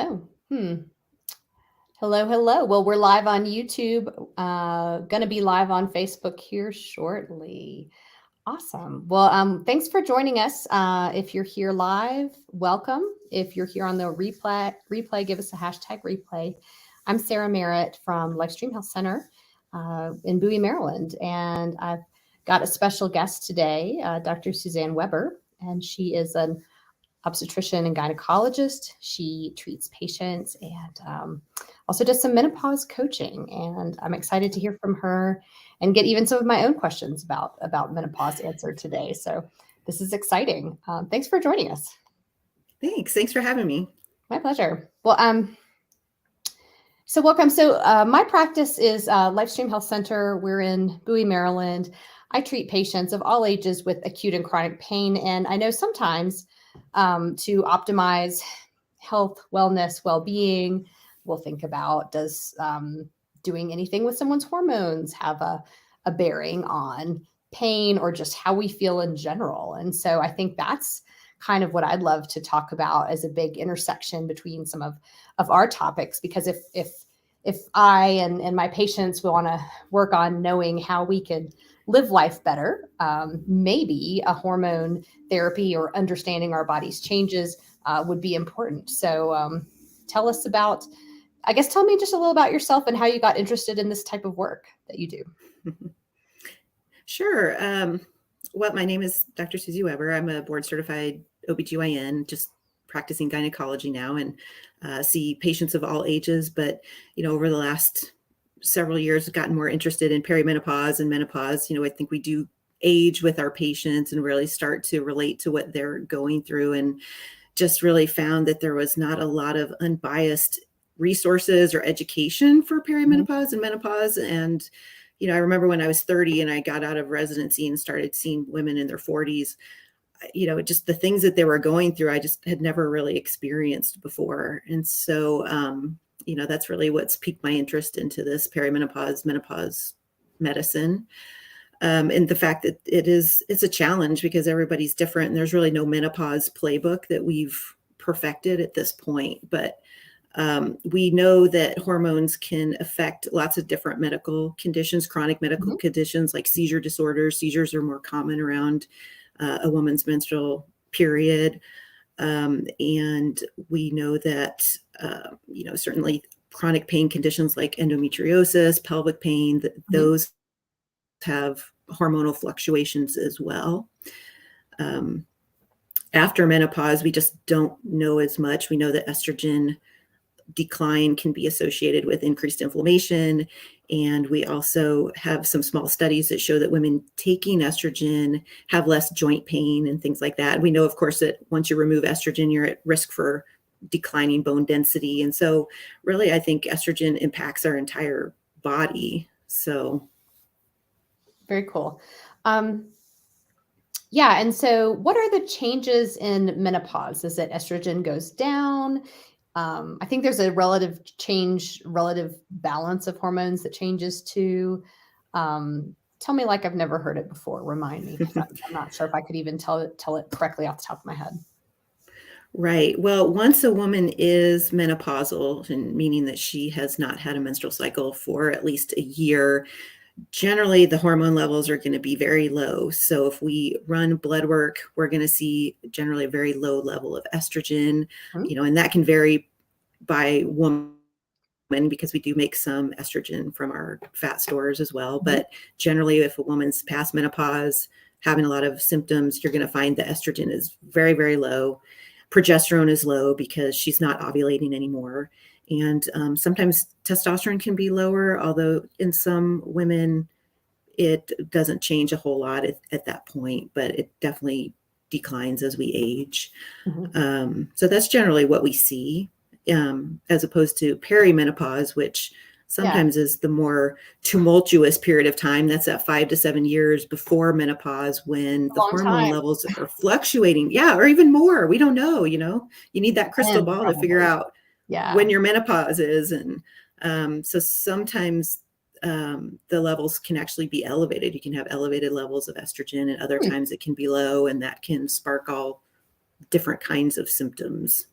Oh, hello, hello. Well, we're live on YouTube, going to be live on Facebook here shortly. Awesome. Well, thanks for joining us. If you're here live, welcome. If you're here on the replay, give us a hashtag replay. I'm Sarah Merritt from Lifestream Health Center in Bowie, Maryland, and I've got a special guest today, Dr. Suzanne Weber, and she is an obstetrician and gynecologist. She treats patients and also does some menopause coaching. And I'm excited to hear from her and get even some of my own questions about menopause answered today. So this is exciting. Thanks for joining us. Thanks for having me. My pleasure. Well, so welcome. So my practice is Lifestream Health Center. We're in Bowie, Maryland. I treat patients of all ages with acute and chronic pain. And I know sometimes to optimize health, wellness, well-being, we'll think about, does doing anything with someone's hormones have a bearing on pain or just how we feel in general? And so I think that's kind of what I'd love to talk about as a big intersection between some of our topics, because if I and my patients want to work on knowing how we could live life better, maybe a hormone therapy or understanding our body's changes would be important. So tell us about, tell me just a little about yourself and how you got interested in this type of work that you do. Sure. Well, my name is Dr. Suzie Weber. I'm a board certified OBGYN, just practicing gynecology now, and see patients of all ages. But, over the last several years, I've gotten more interested in perimenopause and menopause. I think we do age with our patients and really start to relate to what they're going through, and just really found that there was not a lot of unbiased resources or education for perimenopause and menopause. And, I remember when I was 30 and I got out of residency and started seeing women in their 40s, just the things that they were going through, I just had never really experienced before. And so, that's really what's piqued my interest into this perimenopause, menopause medicine. And the fact that it's a challenge because everybody's different and there's really no menopause playbook that we've perfected at this point. But we know that hormones can affect lots of different medical conditions, chronic medical conditions like seizure disorders. Seizures are more common around a woman's menstrual period. And we know that, certainly chronic pain conditions like endometriosis, pelvic pain, those have hormonal fluctuations as well. After menopause, we just don't know as much. We know that estrogen decline can be associated with increased inflammation. And we also have some small studies that show that women taking estrogen have less joint pain and things like that. We know, of course, that once you remove estrogen, you're at risk for declining bone density. And so really, I think estrogen impacts our entire body. So. Very cool. Yeah. And so what are the changes in menopause? Is it estrogen goes down? I think there's a relative balance of hormones that changes too. Tell me like I've never heard it before. Remind me. I'm not sure if I could even tell it correctly off the top of my head. Right. Well, once a woman is menopausal, and meaning that she has not had a menstrual cycle for at least a year, generally the hormone levels are going to be very low. So if we run blood work, we're going to see generally a very low level of estrogen, and that can vary by woman because we do make some estrogen from our fat stores as well. But generally, if a woman's past menopause, having a lot of symptoms, you're going to find the estrogen is very, very low. Progesterone is low because she's not ovulating anymore. And sometimes testosterone can be lower, although in some women, it doesn't change a whole lot at that point, but it definitely declines as we age. So that's generally what we see, as opposed to perimenopause, which sometimes is the more tumultuous period of time. That's at 5 to 7 years before menopause when the hormone levels are fluctuating. Yeah, or even more. We don't know, you need that crystal ball to figure out when your menopause is. And so sometimes the levels can actually be elevated. You can have elevated levels of estrogen, and other times it can be low, and that can spark all different kinds of symptoms.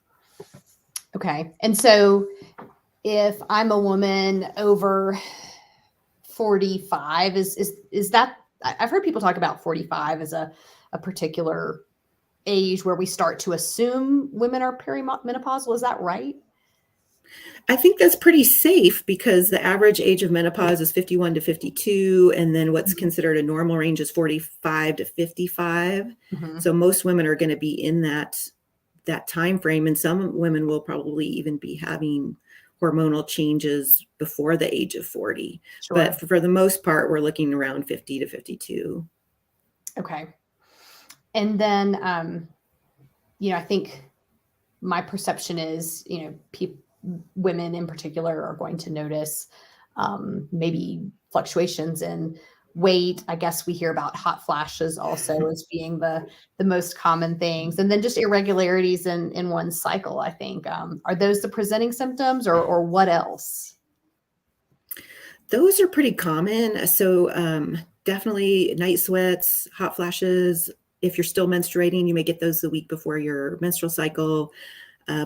Okay. And so if I'm a woman over 45, is that, I've heard people talk about 45 as a particular age where we start to assume women are perimenopausal. Is that right? I think that's pretty safe because the average age of menopause is 51 to 52, and then what's considered a normal range is 45 to 55. Mm-hmm. So most women are going to be in that time frame, and some women will probably even be having hormonal changes before the age of 40. Sure. But for the most part, we're looking around 50 to 52. Okay. And then, I think my perception is, women in particular are going to notice maybe fluctuations in weight. I guess we hear about hot flashes also as being the most common things, and then just irregularities in one's cycle. I think are those the presenting symptoms, or what else? Those are pretty common. So definitely night sweats, hot flashes. If you're still menstruating, you may get those the week before your menstrual cycle.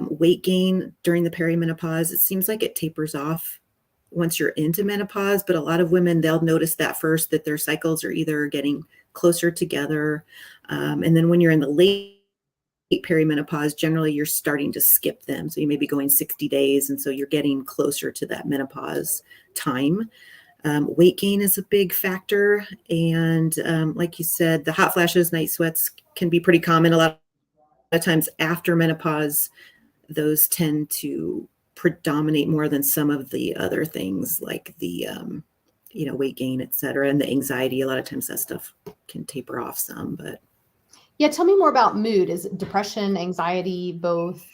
Weight gain during the perimenopause, it seems like it tapers off once you're into menopause, but a lot of women, they'll notice that first, that their cycles are either getting closer together. And then when you're in the late perimenopause, generally you're starting to skip them. So you may be going 60 days. And so you're getting closer to that menopause time. Weight gain is a big factor. And like you said, the hot flashes, night sweats can be pretty common. A lot of times after menopause, those tend to predominate more than some of the other things like the, weight gain, et cetera, and the anxiety. A lot of times that stuff can taper off some, but. Yeah. Tell me more about mood. Is it depression, anxiety, both?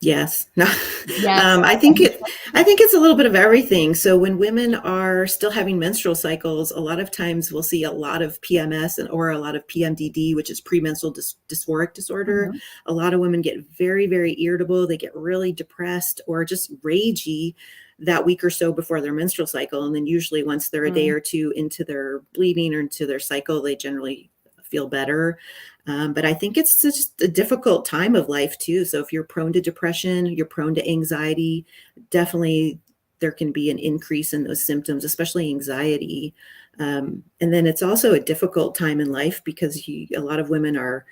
Yes. No. Yes. I think it's a little bit of everything. So when women are still having menstrual cycles, a lot of times we'll see a lot of PMS or a lot of PMDD, which is premenstrual dysphoric disorder. Mm-hmm. A lot of women get very, very irritable. They get really depressed or just ragey that week or so before their menstrual cycle. And then usually once they're a day or two into their bleeding or into their cycle, they generally feel better. But I think it's just a difficult time of life too. So if you're prone to depression, you're prone to anxiety, definitely there can be an increase in those symptoms, especially anxiety. And then it's also a difficult time in life because a lot of women are,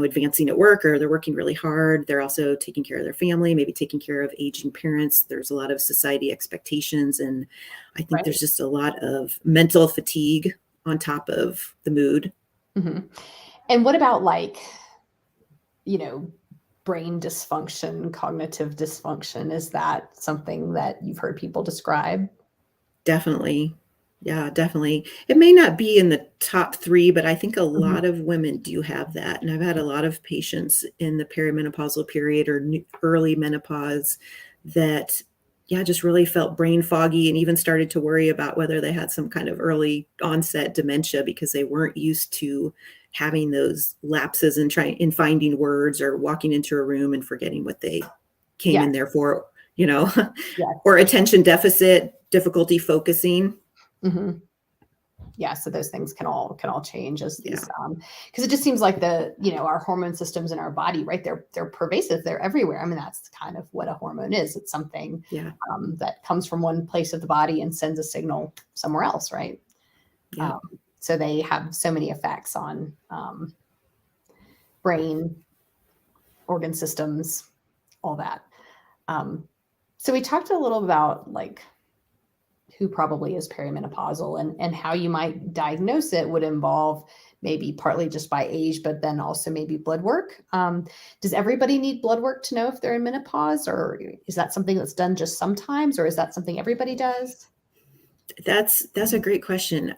advancing at work, or they're working really hard. They're also taking care of their family, maybe taking care of aging parents. There's a lot of society expectations. And I think there's just a lot of mental fatigue on top of the mood. Mm-hmm. And what about brain dysfunction, cognitive dysfunction? Is that something that you've heard people describe? Definitely. Yeah, definitely. It may not be in the top 3, but I think a lot of women do have that. And I've had a lot of patients in the perimenopausal period or early menopause that, just really felt brain foggy and even started to worry about whether they had some kind of early onset dementia because they weren't used to having those lapses in finding words or walking into a room and forgetting what they came in there for, or attention deficit, difficulty focusing. Mm-hmm. Yeah, so those things can all change as these, because it just seems like our hormone systems in our body, right? They're pervasive. They're everywhere. I mean, that's kind of what a hormone is. It's something that comes from one place of the body and sends a signal somewhere else, right? Yeah. So they have so many effects on brain, organ systems, all that. So we talked a little about who probably is perimenopausal and how you might diagnose it would involve maybe partly just by age, but then also maybe blood work. Does everybody need blood work to know if they're in menopause, or is that something that's done just sometimes, or is that something everybody does? That's a great question.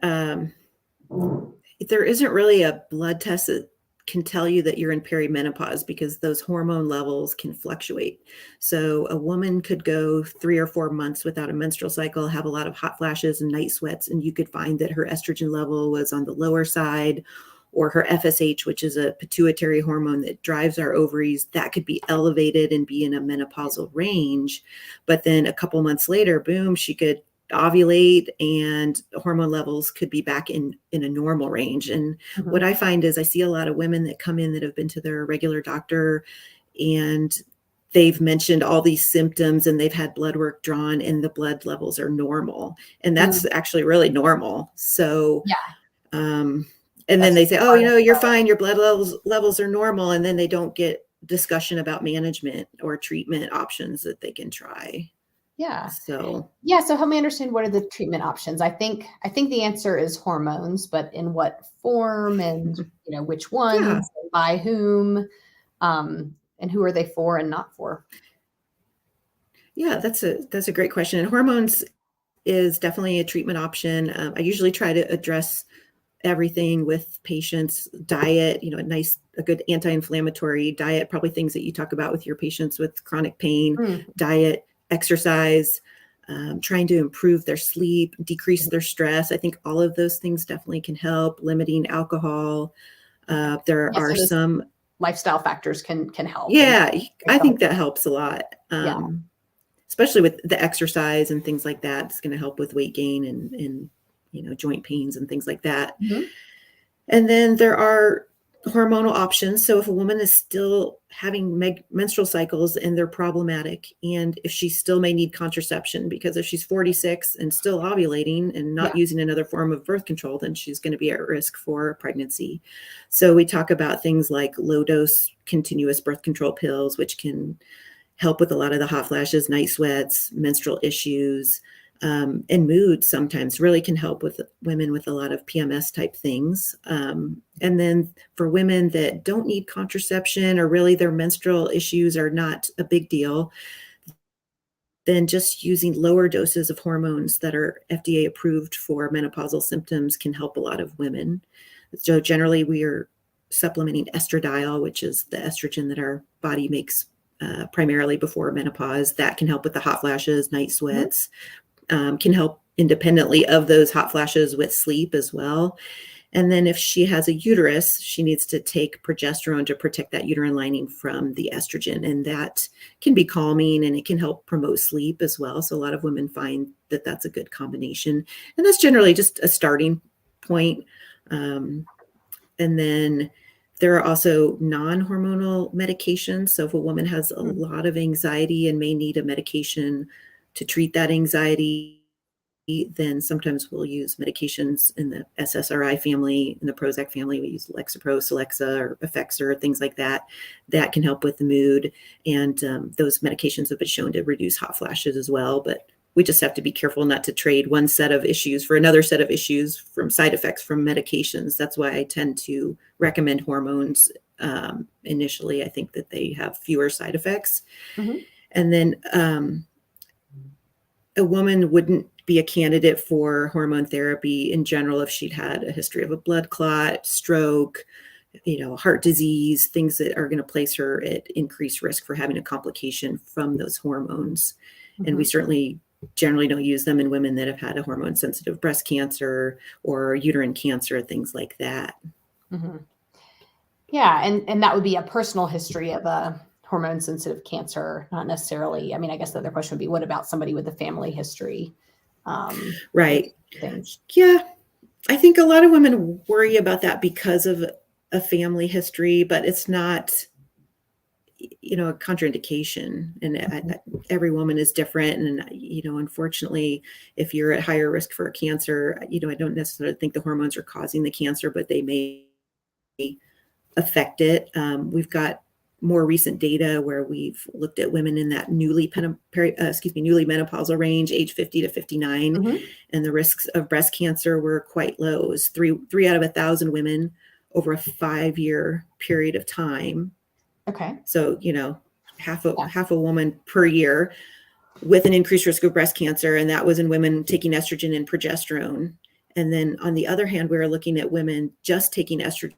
There isn't really a blood test that can tell you that you're in perimenopause because those hormone levels can fluctuate. So a woman could go 3 or 4 months without a menstrual cycle, have a lot of hot flashes and night sweats, and you could find that her estrogen level was on the lower side, or her FSH, which is a pituitary hormone that drives our ovaries, that could be elevated and be in a menopausal range. But then a couple months later, boom, she could ovulate and hormone levels could be back in a normal range. And what I find is I see a lot of women that come in that have been to their regular doctor and they've mentioned all these symptoms and they've had blood work drawn and the blood levels are normal. And that's actually really normal. So, and then they say, oh, you're fine. Your blood levels are normal. And then they don't get discussion about management or treatment options that they can try. Yeah. So help me understand, what are the treatment options? I think the answer is hormones, but in what form, and which ones, and by whom, and who are they for and not for? Yeah, that's a great question. And hormones is definitely a treatment option. I usually try to address everything with patients. Diet, a good anti-inflammatory diet, probably things that you talk about with your patients with chronic pain. Diet, exercise, trying to improve their sleep, decrease their stress. I think all of those things definitely can help. Limiting alcohol. There are some lifestyle factors can help. Yeah, I think that helps a lot. Especially with the exercise and things like that. It's going to help with weight gain and joint pains and things like that. And then there are hormonal options. So if a woman is still having menstrual cycles and they're problematic, and if she still may need contraception, because if she's 46 and still ovulating and not using another form of birth control, then she's going to be at risk for pregnancy. So we talk about things like low dose continuous birth control pills, which can help with a lot of the hot flashes, night sweats, menstrual issues, and mood sometimes really can help with women with a lot of PMS type things. And then for women that don't need contraception, or really their menstrual issues are not a big deal, then just using lower doses of hormones that are FDA approved for menopausal symptoms can help a lot of women. So generally we are supplementing estradiol, which is the estrogen that our body makes primarily before menopause. That can help with the hot flashes, night sweats, can help independently of those hot flashes with sleep as well. And then if she has a uterus, she needs to take progesterone to protect that uterine lining from the estrogen. And that can be calming and it can help promote sleep as well. So a lot of women find that that's a good combination. And that's generally just a starting point. And then there are also non-hormonal medications. So if a woman has a lot of anxiety and may need a medication to treat that anxiety, then sometimes we'll use medications in the SSRI family, in the Prozac family. We use Lexapro, Celexa, or Effexor, things like that. That can help with the mood. And those medications have been shown to reduce hot flashes as well. But we just have to be careful not to trade one set of issues for another set of issues from side effects from medications. That's why I tend to recommend hormones initially. I think that they have fewer side effects. And then a woman wouldn't be a candidate for hormone therapy in general if she'd had a history of a blood clot, stroke, heart disease, things that are going to place her at increased risk for having a complication from those hormones. And we certainly generally don't use them in women that have had a hormone sensitive breast cancer or uterine cancer, things like that. Yeah. And that would be a personal history of a hormone sensitive cancer, not necessarily. I mean, I guess the other question would be, what about somebody with a family history? Right. Things. Yeah. I think a lot of women worry about that because of a family history, but it's not, a contraindication, and every woman is different. And, unfortunately, if you're at higher risk for a cancer, I don't necessarily think the hormones are causing the cancer, but they may affect it. We've got more recent data where we've looked at women in that newly menopausal range, age 50 to 59, and the risks of breast cancer were quite low. It was three out of 1,000 women over a 5-year period of time. Okay. So, half a woman per year with an increased risk of breast cancer. And that was in women taking estrogen and progesterone. And then on the other hand, we were looking at women just taking estrogen,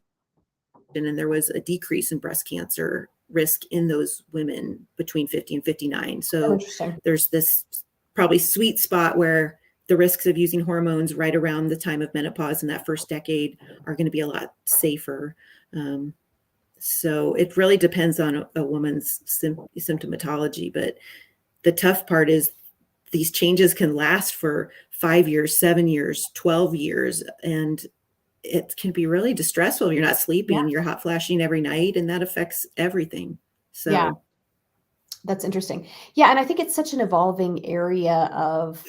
and there was a decrease in breast cancer risk in those women between 50 and 59. So there's this probably sweet spot where the risks of using hormones right around the time of menopause in that first decade are going to be a lot safer. So it really depends on a woman's symptomatology. But the tough part is these changes can last for 5 years, 7 years, 12 years. And it can be really distressful. You're not sleeping, you're hot flashing every night, and that affects everything. Yeah, So that's interesting. Yeah, and I think it's such an evolving area of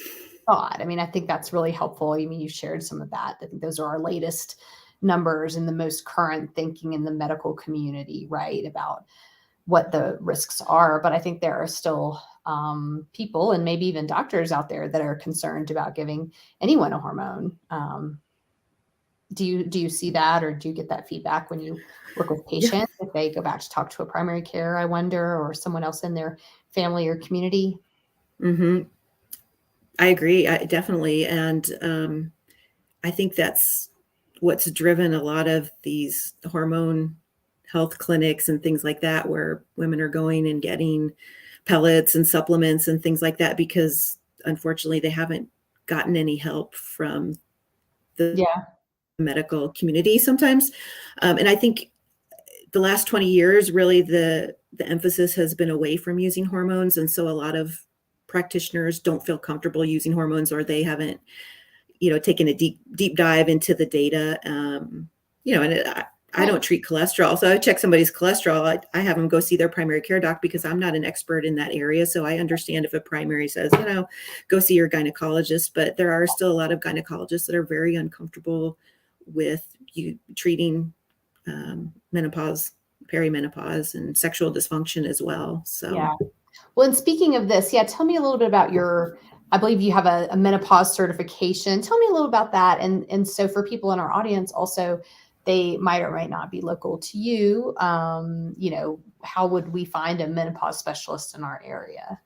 thought. I mean, I think that's really helpful. I mean, you shared some of that. I think those are our latest numbers and the most current thinking in the medical community, right, about what the risks are. But I think there are still people and maybe even doctors out there that are concerned about giving anyone a hormone. Do you see that, or do you get that feedback when you work with yeah. patients if they go back to talk to a primary care, I wonder, or someone else in their family or community? Hmm. I agree. Definitely. And I think that's what's driven a lot of these hormone health clinics and things like that, where women are going and getting pellets and supplements and things like that, because unfortunately they haven't gotten any help from the Yeah, medical community sometimes. And I think the last 20 years, really the emphasis has been away from using hormones. And so a lot of practitioners don't feel comfortable using hormones, or they haven't, taken a deep dive into the data. And I right. don't treat cholesterol. So I check somebody's cholesterol. I have them go see their primary care doc, because I'm not an expert in that area. So I understand if a primary says, go see your gynecologist, but there are still a lot of gynecologists that are very uncomfortable with you treating menopause, perimenopause, and sexual dysfunction as well. So Yeah. Well, and speaking of this, yeah, tell me a little bit about I believe you have a menopause certification. Tell me a little about that. And so for people in our audience also, they might or might not be local to you. How would we find a menopause specialist in our area?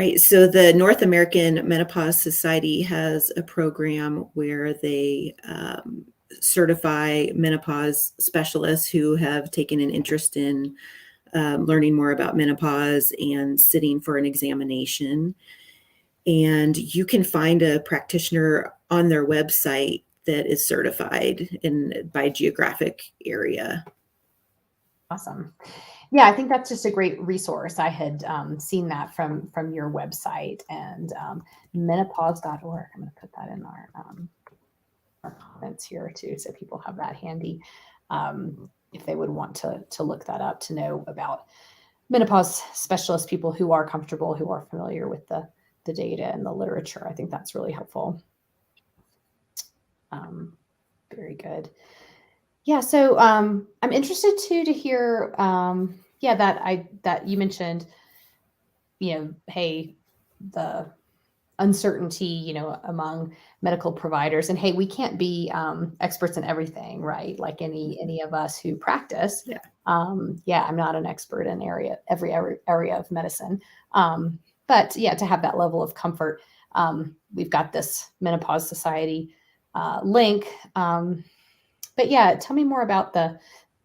right. So the North American Menopause Society has a program where they certify menopause specialists who have taken an interest in learning more about menopause and sitting for an examination. And you can find a practitioner on their website that is certified by geographic area. Awesome. Yeah, I think that's just a great resource. I had seen that from your website, and menopause.org. I'm going to put that in our comments here too, so people have that handy if they would want to look that up, to know about menopause specialist, people who are comfortable, who are familiar with the data and the literature. I think that's really helpful. Very good. Yeah, so I'm interested too to hear, that you mentioned, hey, the uncertainty, among medical providers, and hey, we can't be experts in everything, right? Like any of us who practice. Yeah. Yeah, I'm not an expert in every area of medicine, but yeah, to have that level of comfort. We've got this Menopause Society link. But yeah, tell me more about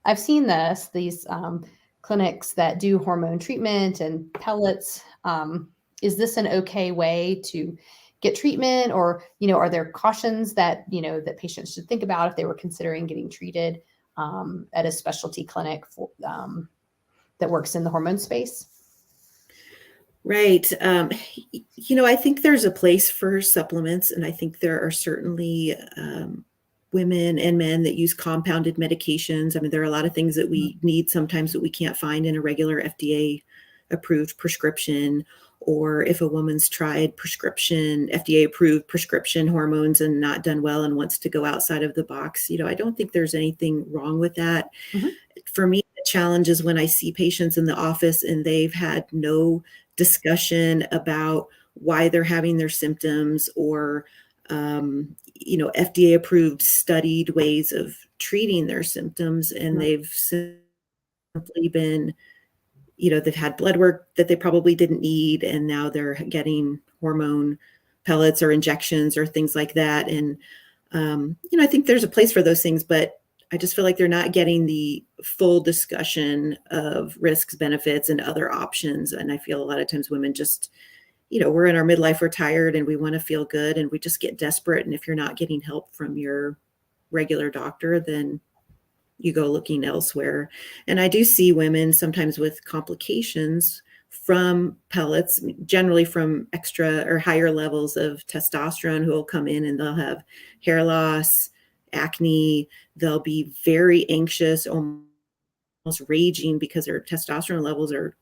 I've seen these clinics that do hormone treatment and pellets. Is this an okay way to get treatment, or, are there cautions that, that patients should think about if they were considering getting treated at a specialty clinic that works in the hormone space? Right. I think there's a place for supplements, and I think there are certainly women and men that use compounded medications. I mean, there are a lot of things that we need sometimes that we can't find in a regular FDA approved prescription. Or if a woman's tried FDA approved prescription hormones and not done well and wants to go outside of the box, I don't think there's anything wrong with that. Mm-hmm. For me, the challenge is when I see patients in the office and they've had no discussion about why they're having their symptoms, or FDA approved studied ways of treating their symptoms, and they've simply been, they've had blood work that they probably didn't need, and now they're getting hormone pellets or injections or things like that. And I think there's a place for those things, but I just feel like they're not getting the full discussion of risks, benefits, and other options. And I feel a lot of times women just, we're in our midlife, we're tired, and we want to feel good, and we just get desperate. And if you're not getting help from your regular doctor, then you go looking elsewhere. And I do see women sometimes with complications from pellets, generally from extra or higher levels of testosterone, who will come in and they'll have hair loss, acne. They'll be very anxious, almost almost raging because their testosterone levels are,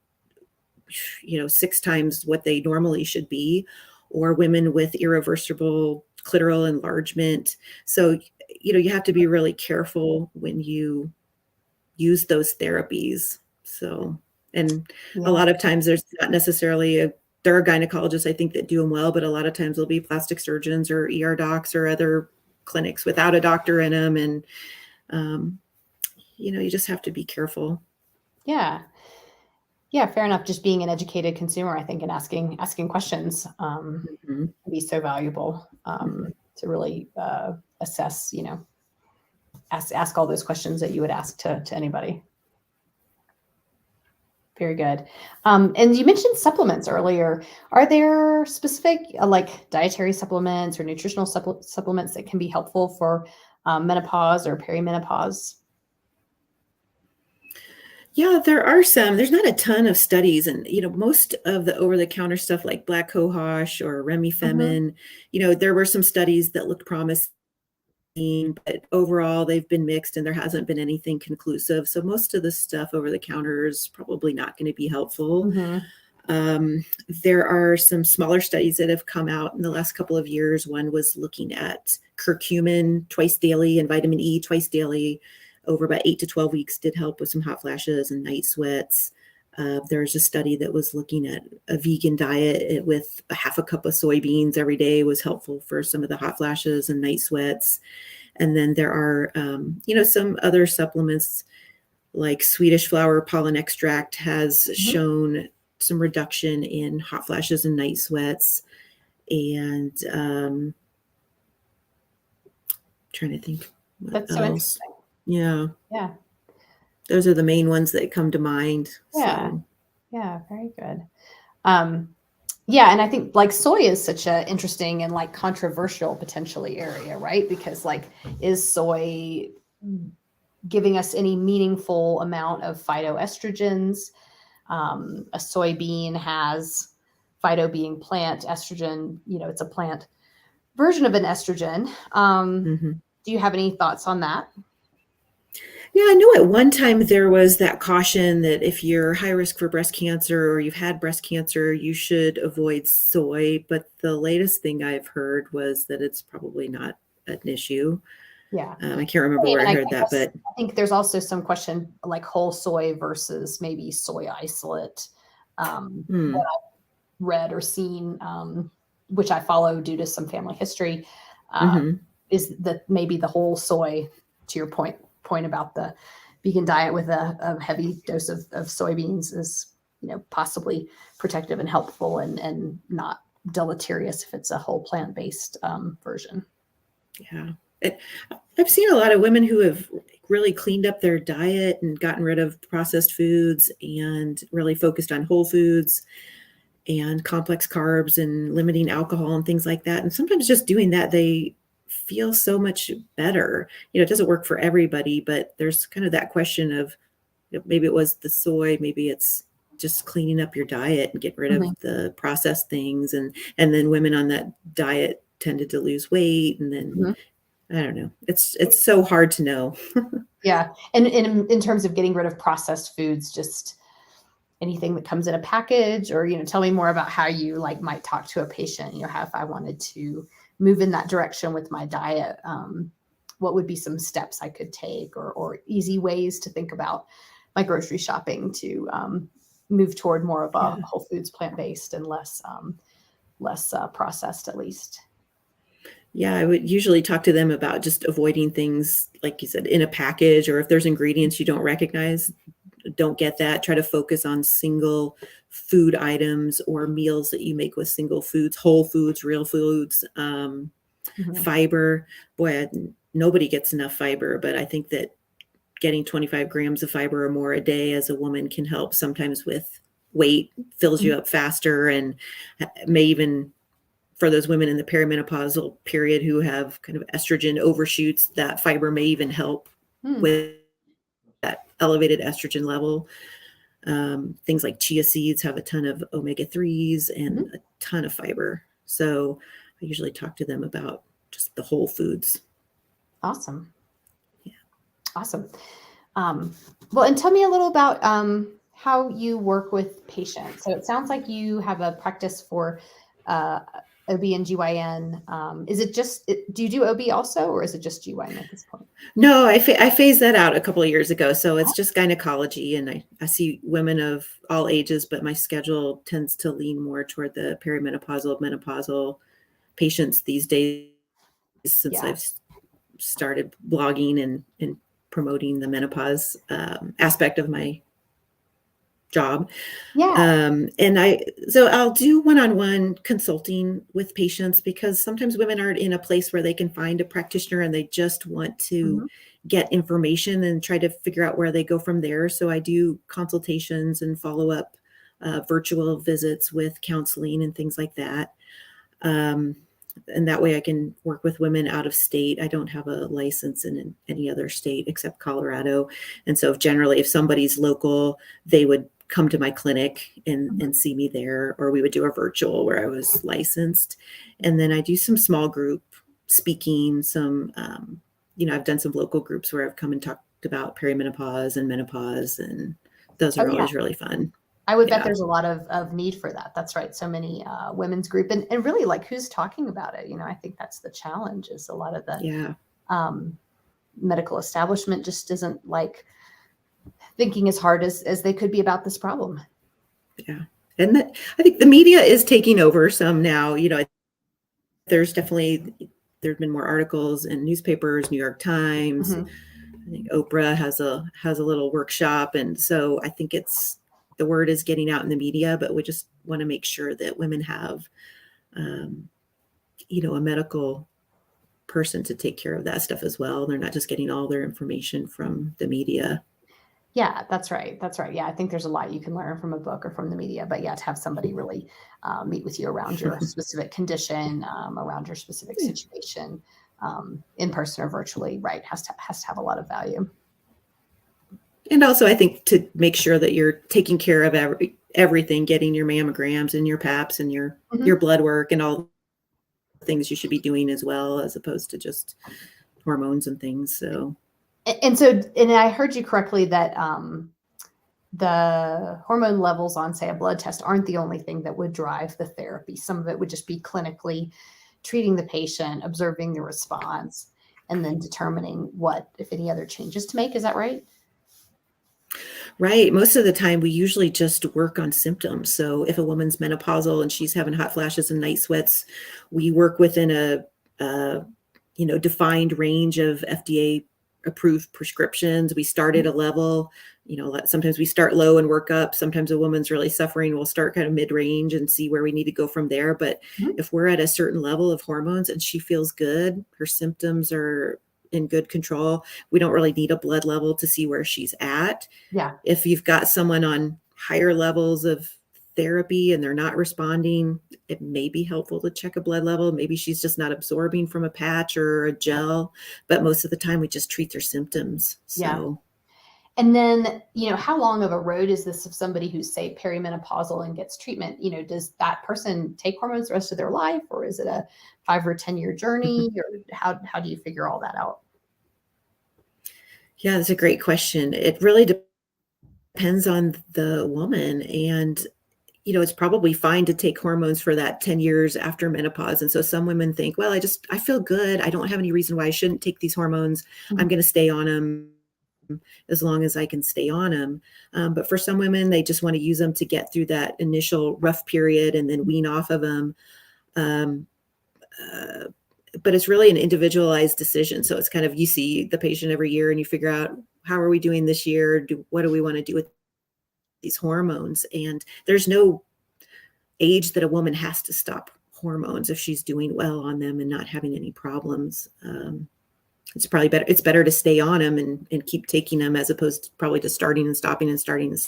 6 times what they normally should be, or women with irreversible clitoral enlargement. So, you have to be really careful when you use those therapies. So, and a lot of times there's not necessarily there are gynecologists, I think, that do them well, but a lot of times there'll be plastic surgeons or ER docs or other clinics without a doctor in them. And, you just have to be careful. Yeah. Yeah, fair enough. Just being an educated consumer, I think, and asking questions can be so valuable to really assess, ask all those questions that you would ask to anybody. Very good. And you mentioned supplements earlier. Are there specific like dietary supplements or nutritional supplements that can be helpful for menopause or perimenopause? Yeah, there are some. There's not a ton of studies, and most of the over-the-counter stuff like Black Cohosh or Remifemin, there were some studies that looked promising, but overall they've been mixed, and there hasn't been anything conclusive. So most of the stuff over the counter is probably not going to be helpful. There are some smaller studies that have come out in the last couple of years. One was looking at curcumin twice daily and vitamin E twice daily over about 8 to 12 weeks, did help with some hot flashes and night sweats. There's a study that was looking at a vegan diet with a half a cup of soybeans every day was helpful for some of the hot flashes and night sweats. And then there are, some other supplements like Swedish flower pollen extract has shown some reduction in hot flashes and night sweats. And trying to think what That's so else. interesting. Yeah. Yeah. Those are the main ones that come to mind. Yeah. So. Yeah. Very good. Yeah. And I think like soy is such an interesting and like controversial potentially area, right? Because like, is soy giving us any meaningful amount of phytoestrogens? A soybean has phyto being plant, estrogen, it's a plant version of an estrogen. Do you have any thoughts on that? Yeah, I know at one time there was that caution that if you're high risk for breast cancer or you've had breast cancer, you should avoid soy. But the latest thing I've heard was that it's probably not an issue. Yeah. I can't remember where I heard that, but I think there's also some question like whole soy versus maybe soy isolate. What I've read or seen, which I follow due to some family history, is that maybe the whole soy, to your point about the vegan diet with a heavy dose of soybeans is, possibly protective and helpful and not deleterious if it's a whole plant-based version. Yeah. I've seen a lot of women who have really cleaned up their diet and gotten rid of processed foods and really focused on whole foods and complex carbs and limiting alcohol and things like that. And sometimes just doing that, they feel so much better. It doesn't work for everybody, but there's kind of that question of maybe it was the soy, maybe it's just cleaning up your diet and getting rid of the processed things. And then women on that diet tended to lose weight. And then I don't know. It's so hard to know. Yeah. And in terms of getting rid of processed foods, just anything that comes in a package or, tell me more about how you like might talk to a patient, how if I wanted to move in that direction with my diet, what would be some steps I could take or easy ways to think about my grocery shopping to move toward more of a whole foods plant-based and less processed at least. Yeah, I would usually talk to them about just avoiding things, like you said, in a package, or if there's ingredients you don't recognize, don't get that. Try to focus on single food items or meals that you make with single foods, whole foods, real foods, fiber. Boy, nobody gets enough fiber, but I think that getting 25 grams of fiber or more a day as a woman can help sometimes with weight, fills you up faster, and may even, for those women in the perimenopausal period who have kind of estrogen overshoots, that fiber may even help with that elevated estrogen level. Things like chia seeds have a ton of omega-3s and a ton of fiber. So I usually talk to them about just the whole foods. Awesome. Yeah. Awesome. Well, and tell me a little about how you work with patients. So it sounds like you have a practice for uh, OB and GYN. Is it just, do you do OB also, or is it just GYN at this point? No, I phased that out a couple of years ago. So it's just gynecology, and I see women of all ages, but my schedule tends to lean more toward the perimenopausal, menopausal patients these days, since Yeah. I've started blogging and promoting the menopause aspect of my job. Yeah. So I'll do one-on-one consulting with patients, because sometimes women aren't in a place where they can find a practitioner and they just want to Mhm. get information and try to figure out where they go from there. So I do consultations and follow-up virtual visits with counseling and things like that. And that way I can work with women out of state. I don't have a license in any other state except Colorado. And so generally, if somebody's local, they would come to my clinic and see me there, or we would do a virtual where I was licensed. And then I do some small group speaking, I've done some local groups where I've come and talked about perimenopause and menopause, and those Oh, are yeah. always really fun. I would bet Yeah. there's a lot of need for that. That's right. So many women's group and really like who's talking about it. I think that's the challenge is a lot of the Yeah. um, medical establishment just isn't like thinking as hard as they could be about this problem. Yeah. And I think the media is taking over some now. There's been more articles in newspapers, New York Times. Mhm. I think Oprah has a little workshop. And so I think the word is getting out in the media, but we just want to make sure that women have, a medical person to take care of that stuff as well. They're not just getting all their information from the media. Yeah, that's right. That's right. Yeah, I think there's a lot you can learn from a book or from the media, but yeah, to have somebody really meet with you around your specific condition, around your specific Yeah. situation, in person or virtually, right, has to have a lot of value. And also, I think to make sure that you're taking care of everything, getting your mammograms and your paps and your Mhm. blood work and all the things you should be doing as well, as opposed to just hormones and things. So And so, and I heard you correctly that the hormone levels on, say, a blood test aren't the only thing that would drive the therapy. Some of it would just be clinically treating the patient, observing the response, and then determining what, if any, other changes to make. Is that right? right. Most of the time, we usually just work on symptoms. So if a woman's menopausal and she's having hot flashes and night sweats, we work within a defined range of FDA approved prescriptions. We start at a level, sometimes we start low and work up. Sometimes a woman's really suffering, we'll start kind of mid-range and see where we need to go from there. But Mhm. if we're at a certain level of hormones and she feels good, her symptoms are in good control, we don't really need a blood level to see where she's at. Yeah. If you've got someone on higher levels of therapy and they're not responding, it may be helpful to check a blood level. Maybe she's just not absorbing from a patch or a gel, but most of the time we just treat their symptoms. Yeah. So And then, how long of a road is this of somebody who's, say, perimenopausal and gets treatment? Does that person take hormones the rest of their life, or is it a 5 or 10 year journey, or how do you figure all that out? yeah, that's a great question. It really depends on the woman. And it's probably fine to take hormones for that 10 years after menopause. And so some women think, well, I feel good. I don't have any reason why I shouldn't take these hormones. I'm Mhm. going to stay on them as long as I can stay on them. But for some women, they just want to use them to get through that initial rough period and then wean off of them. Um, uh, but it's really an individualized decision. So it's kind of, you see the patient every year and you figure out, how are we doing this year? What do we want to do with these hormones? And there's no age that a woman has to stop hormones if she's doing well on them and not having any problems. It's probably better. It's better to stay on them and keep taking them, as opposed to probably just starting and stopping and starting and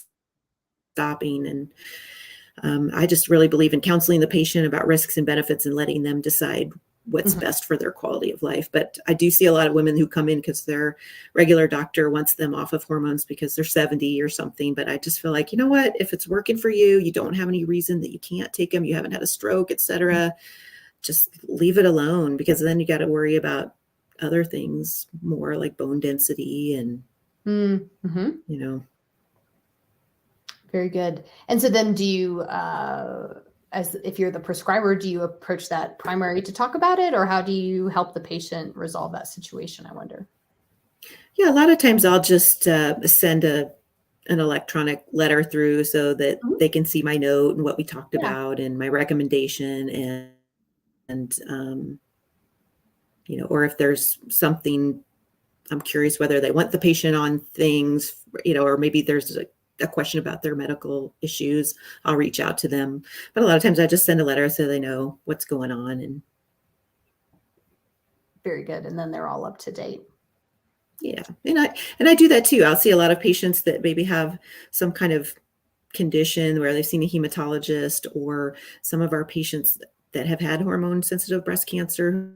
stopping. And I just really believe in counseling the patient about risks and benefits and letting them decide what's Mhm. best for their quality of life. But I do see a lot of women who come in because their regular doctor wants them off of hormones because they're 70 or something. But I just feel like, you know what, if it's working for you, you don't have any reason that you can't take them, you haven't had a stroke, etc., just leave it alone, because then you got to worry about other things more, like bone density and Mm-hmm. you know. Very good. And so then do you, as if you're the prescriber, do you approach that primary to talk about it, or how do you help the patient resolve that situation, I wonder? Yeah, a lot of times I'll just send an electronic letter through so that Mhm. they can see my note and what we talked Yeah. about and my recommendation, and or if there's something, I'm curious whether they want the patient on things, or maybe there's a question about their medical issues. I'll reach out to them, but a lot of times I just send a letter so they know what's going on. And Very good. And then they're all up to date. yeah, and I do that too. I'll see a lot of patients that maybe have some kind of condition where they've seen a hematologist, or some of our patients that have had hormone sensitive breast cancer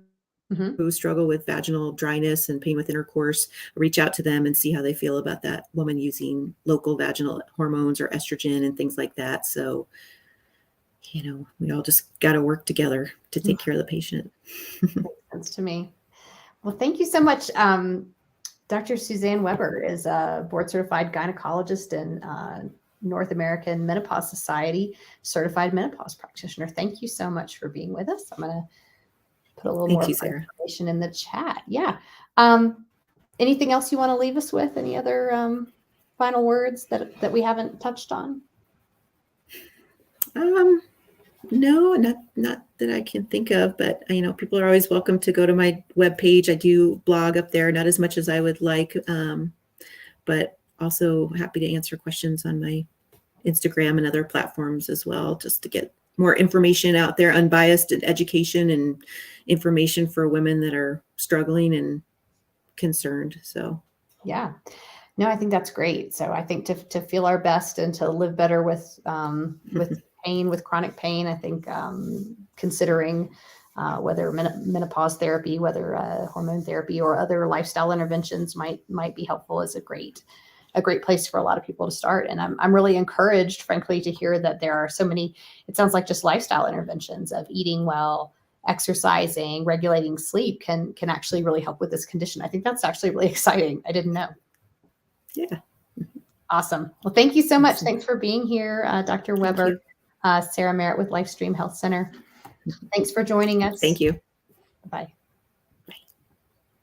Mm-hmm. who struggle with vaginal dryness and pain with intercourse. Reach out to them and see how they feel about that woman using local vaginal hormones or estrogen and things like that. So, we all just got to work together to take care of the patient. Makes sense to me. Well, thank you so much. Dr. Suzanne Weber is a board certified gynecologist and North American Menopause Society certified menopause practitioner. Thank you so much for being with us. I'm going to put a little Thank more you, Sarah. information in the chat. Yeah. Anything else you want to leave us with? Any other final words that we haven't touched on? No, not that I can think of, but people are always welcome to go to my webpage. I do blog up there, not as much as I would like, but also happy to answer questions on my Instagram and other platforms as well, just to get more information out there, unbiased education and information for women that are struggling and concerned. So Yeah. No, I think that's great. So I think to feel our best and to live better with pain, with chronic pain, I think considering whether menopause therapy, whether hormone therapy or other lifestyle interventions might be helpful is a great place for a lot of people to start. And I'm really encouraged, frankly, to hear that there are so many. It sounds like just lifestyle interventions of eating well, exercising, regulating sleep can actually really help with this condition. I think that's actually really exciting. I didn't know. yeah. Awesome. Well, thank you so much. Awesome. Thanks for being here, Dr. Weber. Sarah Merritt with Lifestream Health Center. Thanks for joining us. Thank you. Bye.